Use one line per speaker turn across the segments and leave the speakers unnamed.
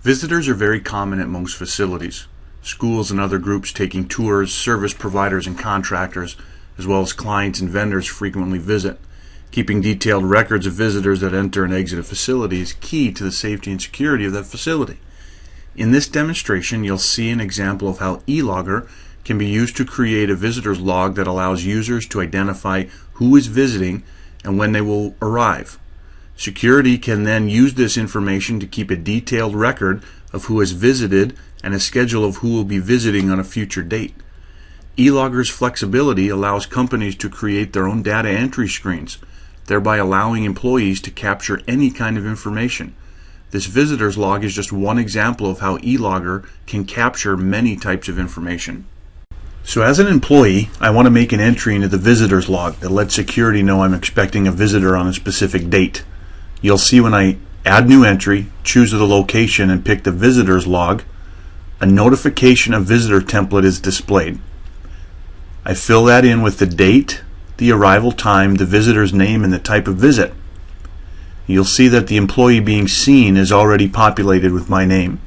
Visitors are very common at most facilities. Schools and other groups taking tours, service providers and contractors, as well as clients and vendors frequently visit. Keeping detailed records of visitors that enter and exit a facility is key to the safety and security of that facility. In this demonstration, you'll see an example of how eLogger can be used to create a visitor's log that allows users to identify who is visiting and when they will arrive. Security can then use this information to keep a detailed record of who has visited and a schedule of who will be visiting on a future date. eLogger's flexibility allows companies to create their own data entry screens, thereby allowing employees to capture any kind of information. This visitor's log is just one example of how eLogger can capture many types of information. So as an employee, I want to make an entry into the visitor's log that lets security know I'm expecting a visitor on a specific date. You'll see when I add new entry, choose the location, and pick the visitor's log, a notification of visitor template is displayed. I fill that in with the date, the arrival time, the visitor's name, and the type of visit. You'll see that the employee being seen is already populated with my name.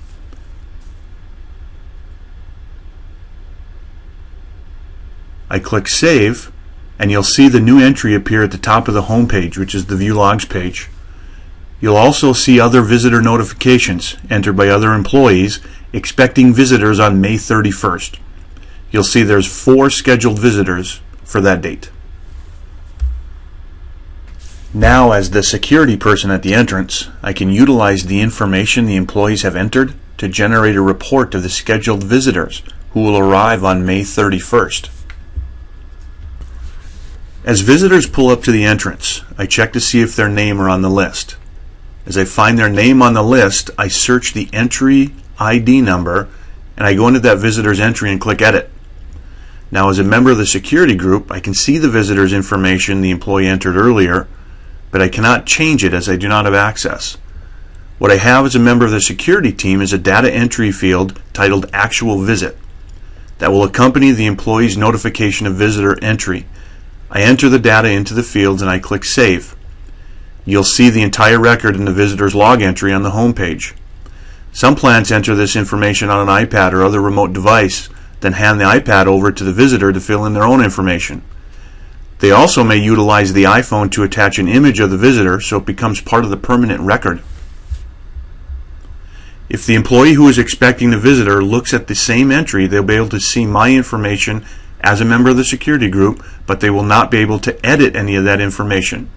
I click Save, and you'll see the new entry appear at the top of the home page, which is the View Logs page. You'll also see other visitor notifications entered by other employees expecting visitors on May 31st. You'll see there's 4 scheduled visitors for that date. Now, as the security person at the entrance, I can utilize the information the employees have entered to generate a report of the scheduled visitors who will arrive on May 31st. As visitors pull up to the entrance, I check to see if their name are on the list. As I find their name on the list, I search the entry ID number and I go into that visitor's entry and click Edit. Now, as a member of the security group, I can see the visitor's information the employee entered earlier, but I cannot change it as I do not have access. What I have as a member of the security team is a data entry field titled Actual Visit that will accompany the employee's notification of visitor entry. I enter the data into the fields and I click Save. You'll see the entire record in the visitor's log entry on the home page. Some plants enter this information on an iPad or other remote device, then hand the iPad over to the visitor to fill in their own information. They also may utilize the iPhone to attach an image of the visitor so it becomes part of the permanent record. If the employee who is expecting the visitor looks at the same entry, they'll be able to see my information as a member of the security group, but they will not be able to edit any of that information.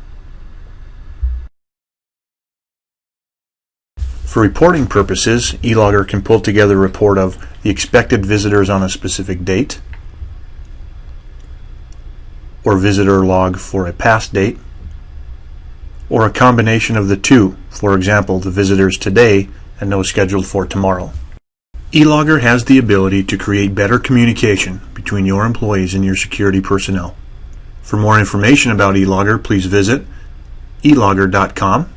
For reporting purposes, eLogger can pull together a report of the expected visitors on a specific date, or visitor log for a past date, or a combination of the two, for example, the visitors today and those scheduled for tomorrow. eLogger has the ability to create better communication between your employees and your security personnel. For more information about eLogger, please visit eLogger.com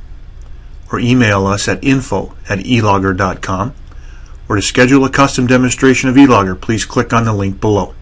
or email us at info@elogger.com, or to schedule a custom demonstration of eLogger, please click on the link below.